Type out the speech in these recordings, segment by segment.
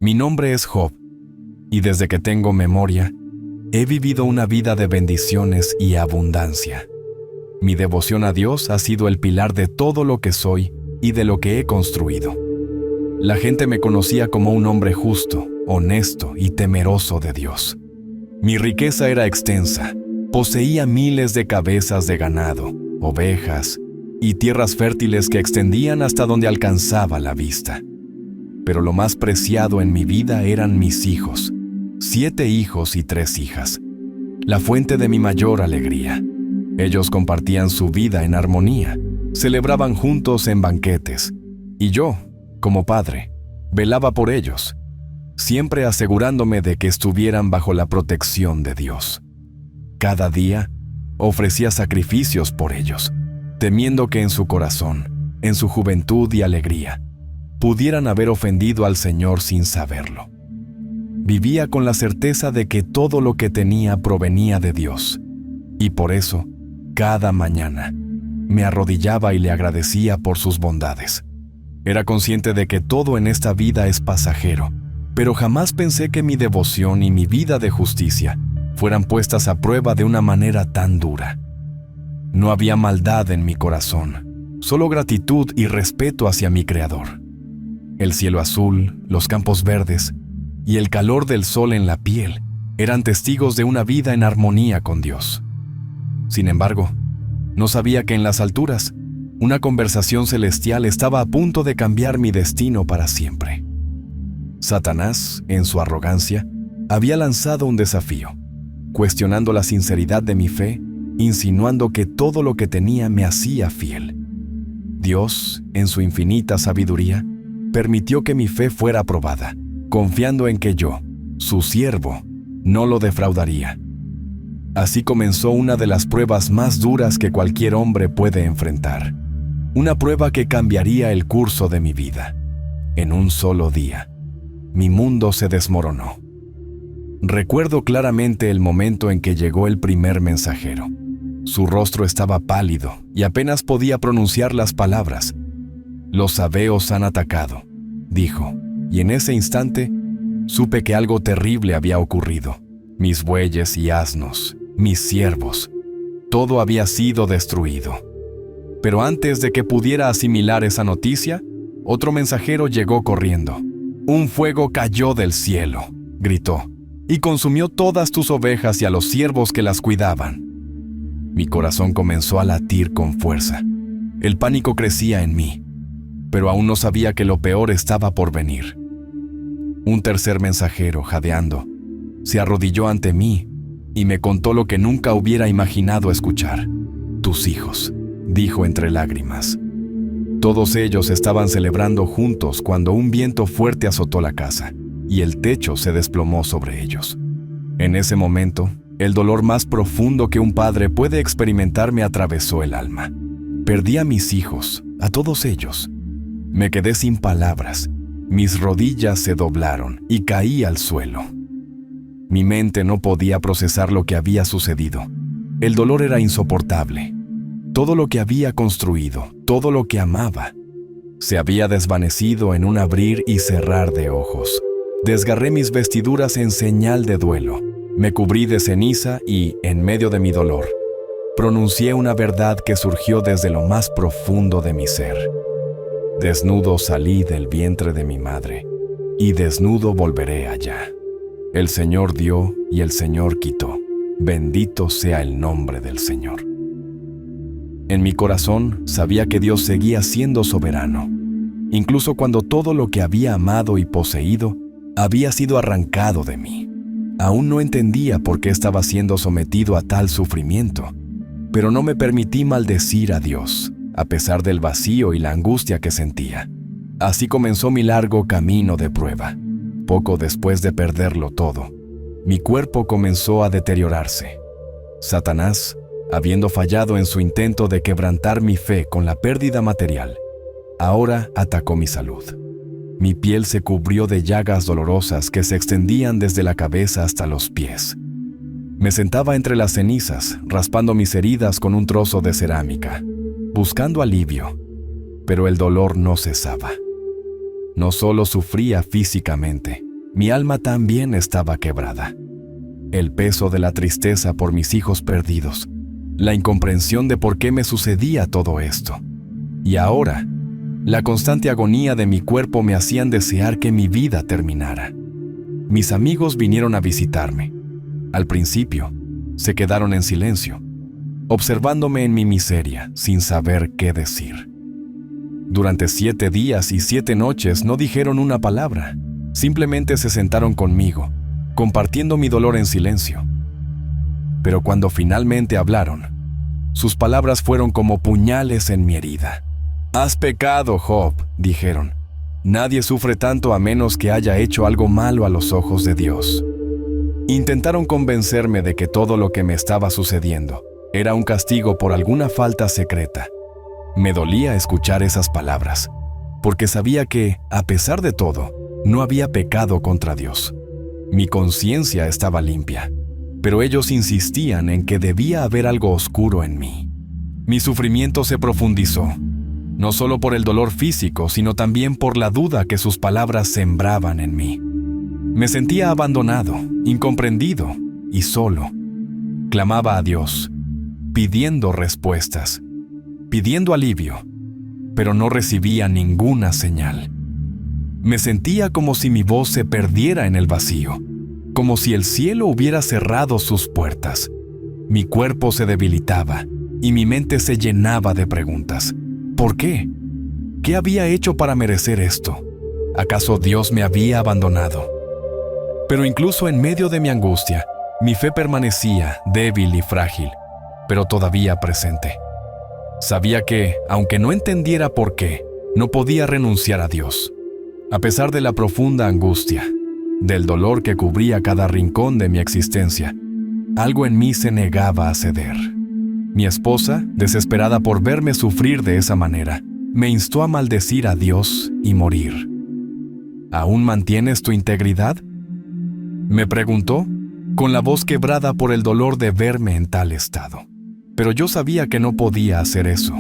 Mi nombre es Job, y desde que tengo memoria, he vivido una vida de bendiciones y abundancia. Mi devoción a Dios ha sido el pilar de todo lo que soy y de lo que he construido. La gente me conocía como un hombre justo, honesto y temeroso de Dios. Mi riqueza era extensa. Poseía miles de cabezas de ganado, ovejas y tierras fértiles que extendían hasta donde alcanzaba la vista. Pero lo más preciado en mi vida eran mis hijos, 7 hijos y 3 hijas, la fuente de mi mayor alegría. Ellos compartían su vida en armonía, celebraban juntos en banquetes, y yo, como padre, velaba por ellos, siempre asegurándome de que estuvieran bajo la protección de Dios. Cada día ofrecía sacrificios por ellos, temiendo que en su corazón, en su juventud y alegría, pudieran haber ofendido al Señor sin saberlo. Vivía con la certeza de que todo lo que tenía provenía de Dios, y por eso, cada mañana, me arrodillaba y le agradecía por sus bondades. Era consciente de que todo en esta vida es pasajero, pero jamás pensé que mi devoción y mi vida de justicia fueran puestas a prueba de una manera tan dura. No había maldad en mi corazón, solo gratitud y respeto hacia mi Creador. El cielo azul, los campos verdes y el calor del sol en la piel eran testigos de una vida en armonía con Dios. Sin embargo, no sabía que en las alturas, una conversación celestial estaba a punto de cambiar mi destino para siempre. Satanás, en su arrogancia, había lanzado un desafío, cuestionando la sinceridad de mi fe, insinuando que todo lo que tenía me hacía fiel. Dios, en su infinita sabiduría, permitió que mi fe fuera probada, confiando en que yo, su siervo, no lo defraudaría. Así comenzó una de las pruebas más duras que cualquier hombre puede enfrentar, una prueba que cambiaría el curso de mi vida. En un solo día, mi mundo se desmoronó. Recuerdo claramente el momento en que llegó el primer mensajero. Su rostro estaba pálido y apenas podía pronunciar las palabras. «Los sabeos han atacado», dijo, y en ese instante supe que algo terrible había ocurrido. Mis bueyes y asnos, mis siervos, todo había sido destruido. Pero antes de que pudiera asimilar esa noticia, otro mensajero llegó corriendo. «Un fuego cayó del cielo», gritó, «y consumió todas tus ovejas y a los siervos que las cuidaban». Mi corazón comenzó a latir con fuerza. El pánico crecía en mí, pero aún no sabía que lo peor estaba por venir. Un tercer mensajero, jadeando, se arrodilló ante mí y me contó lo que nunca hubiera imaginado escuchar. «Tus hijos», dijo entre lágrimas. Todos ellos estaban celebrando juntos cuando un viento fuerte azotó la casa y el techo se desplomó sobre ellos. En ese momento, el dolor más profundo que un padre puede experimentar me atravesó el alma. Perdí a mis hijos, a todos ellos. Me quedé sin palabras, mis rodillas se doblaron y caí al suelo. Mi mente no podía procesar lo que había sucedido. El dolor era insoportable. Todo lo que había construido, todo lo que amaba, se había desvanecido en un abrir y cerrar de ojos. Desgarré mis vestiduras en señal de duelo. Me cubrí de ceniza y, en medio de mi dolor, pronuncié una verdad que surgió desde lo más profundo de mi ser. Desnudo salí del vientre de mi madre, y desnudo volveré allá. El Señor dio y el Señor quitó. Bendito sea el nombre del Señor. En mi corazón sabía que Dios seguía siendo soberano, incluso cuando todo lo que había amado y poseído había sido arrancado de mí. Aún no entendía por qué estaba siendo sometido a tal sufrimiento, pero no me permití maldecir a Dios, a pesar del vacío y la angustia que sentía. Así comenzó mi largo camino de prueba. Poco después de perderlo todo, mi cuerpo comenzó a deteriorarse. Satanás, habiendo fallado en su intento de quebrantar mi fe con la pérdida material, ahora atacó mi salud. Mi piel se cubrió de llagas dolorosas que se extendían desde la cabeza hasta los pies. Me sentaba entre las cenizas, raspando mis heridas con un trozo de cerámica, buscando alivio, pero el dolor no cesaba. No solo sufría físicamente, Mi alma también estaba quebrada. El peso de la tristeza por mis hijos perdidos, la incomprensión de por qué me sucedía todo esto. Y ahora, la constante agonía de mi cuerpo me hacían desear que mi vida terminara. Mis amigos vinieron a visitarme. Al principio, se quedaron en silencio, observándome en mi miseria, sin saber qué decir. Durante 7 días y 7 noches no dijeron una palabra, simplemente se sentaron conmigo, compartiendo mi dolor en silencio. Pero cuando finalmente hablaron, sus palabras fueron como puñales en mi herida. «Has pecado, Job», dijeron. «Nadie sufre tanto a menos que haya hecho algo malo a los ojos de Dios». Intentaron convencerme de que todo lo que me estaba sucediendo era un castigo por alguna falta secreta. Me dolía escuchar esas palabras, porque sabía que, a pesar de todo, no había pecado contra Dios. Mi conciencia estaba limpia, pero ellos insistían en que debía haber algo oscuro en mí. Mi sufrimiento se profundizó, no solo por el dolor físico, sino también por la duda que sus palabras sembraban en mí. Me sentía abandonado, incomprendido y solo. Clamaba a Dios, pidiendo respuestas, pidiendo alivio, pero no recibía ninguna señal. Me sentía como si mi voz se perdiera en el vacío, como si el cielo hubiera cerrado sus puertas. Mi cuerpo se debilitaba y mi mente se llenaba de preguntas. ¿Por qué? ¿Qué había hecho para merecer esto? ¿Acaso Dios me había abandonado? Pero incluso en medio de mi angustia, mi fe permanecía débil y frágil, pero todavía presente. Sabía que, aunque no entendiera por qué, no podía renunciar a Dios. A pesar de la profunda angustia, del dolor que cubría cada rincón de mi existencia, algo en mí se negaba a ceder. Mi esposa, desesperada por verme sufrir de esa manera, me instó a maldecir a Dios y morir. ¿Aún mantienes tu integridad?, me preguntó, con la voz quebrada por el dolor de verme en tal estado. Pero yo sabía que no podía hacer eso.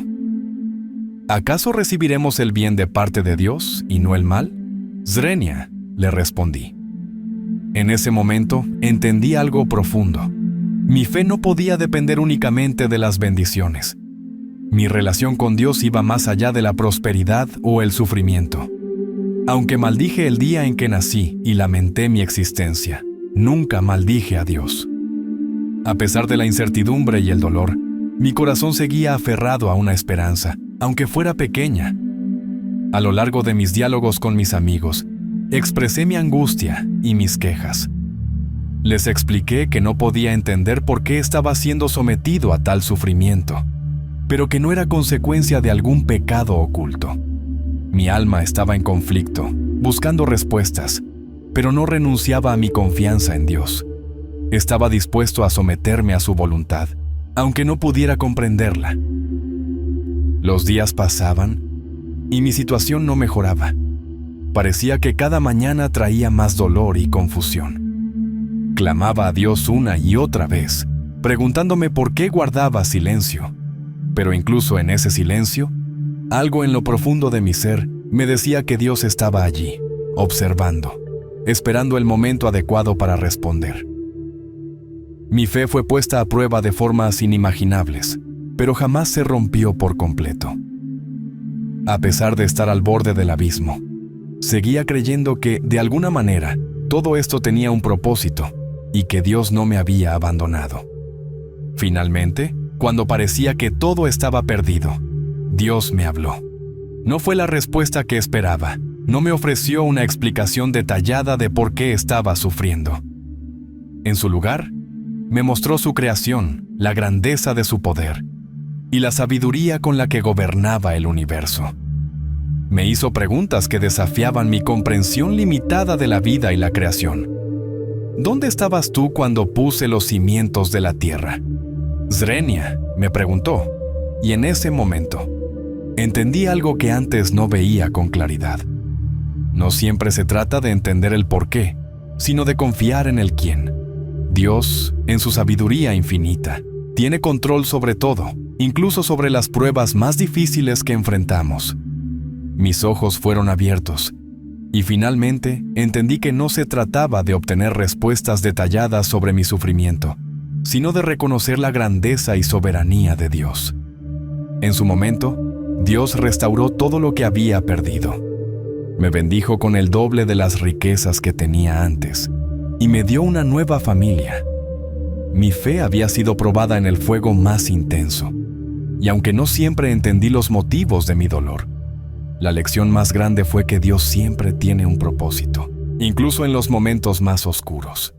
¿Acaso recibiremos el bien de parte de Dios y no el mal? Zrenia, le respondí. En ese momento entendí algo profundo. Mi fe no podía depender únicamente de las bendiciones. Mi relación con Dios iba más allá de la prosperidad o el sufrimiento. Aunque maldije el día en que nací y lamenté mi existencia, nunca maldije a Dios. A pesar de la incertidumbre y el dolor, mi corazón seguía aferrado a una esperanza, aunque fuera pequeña. A lo largo de mis diálogos con mis amigos, expresé mi angustia y mis quejas. Les expliqué que no podía entender por qué estaba siendo sometido a tal sufrimiento, pero que no era consecuencia de algún pecado oculto. Mi alma estaba en conflicto, buscando respuestas, pero no renunciaba a mi confianza en Dios. Estaba dispuesto a someterme a su voluntad, aunque no pudiera comprenderla. Los días pasaban y mi situación no mejoraba. Parecía que cada mañana traía más dolor y confusión. Clamaba a Dios una y otra vez, preguntándome por qué guardaba silencio. Pero incluso en ese silencio, algo en lo profundo de mi ser me decía que Dios estaba allí, observando, esperando el momento adecuado para responder. Mi fe fue puesta a prueba de formas inimaginables, pero jamás se rompió por completo. A pesar de estar al borde del abismo, seguía creyendo que, de alguna manera, todo esto tenía un propósito y que Dios no me había abandonado. Finalmente, cuando parecía que todo estaba perdido, Dios me habló. No fue la respuesta que esperaba. No me ofreció una explicación detallada de por qué estaba sufriendo. En su lugar, me mostró su creación, la grandeza de su poder y la sabiduría con la que gobernaba el universo. Me hizo preguntas que desafiaban mi comprensión limitada de la vida y la creación. ¿Dónde estabas tú cuando puse los cimientos de la tierra? Zrenia, me preguntó, y en ese momento entendí algo que antes no veía con claridad. No siempre se trata de entender el por qué, sino de confiar en el quién. Dios, en su sabiduría infinita, tiene control sobre todo, incluso sobre las pruebas más difíciles que enfrentamos. Mis ojos fueron abiertos, Y finalmente, entendí que no se trataba de obtener respuestas detalladas sobre mi sufrimiento, sino de reconocer la grandeza y soberanía de Dios. En su momento, Dios restauró todo lo que había perdido. Me bendijo con el doble de las riquezas que tenía antes, y me dio una nueva familia. Mi fe había sido probada en el fuego más intenso, y aunque no siempre entendí los motivos de mi dolor, la lección más grande fue que Dios siempre tiene un propósito, incluso en los momentos más oscuros.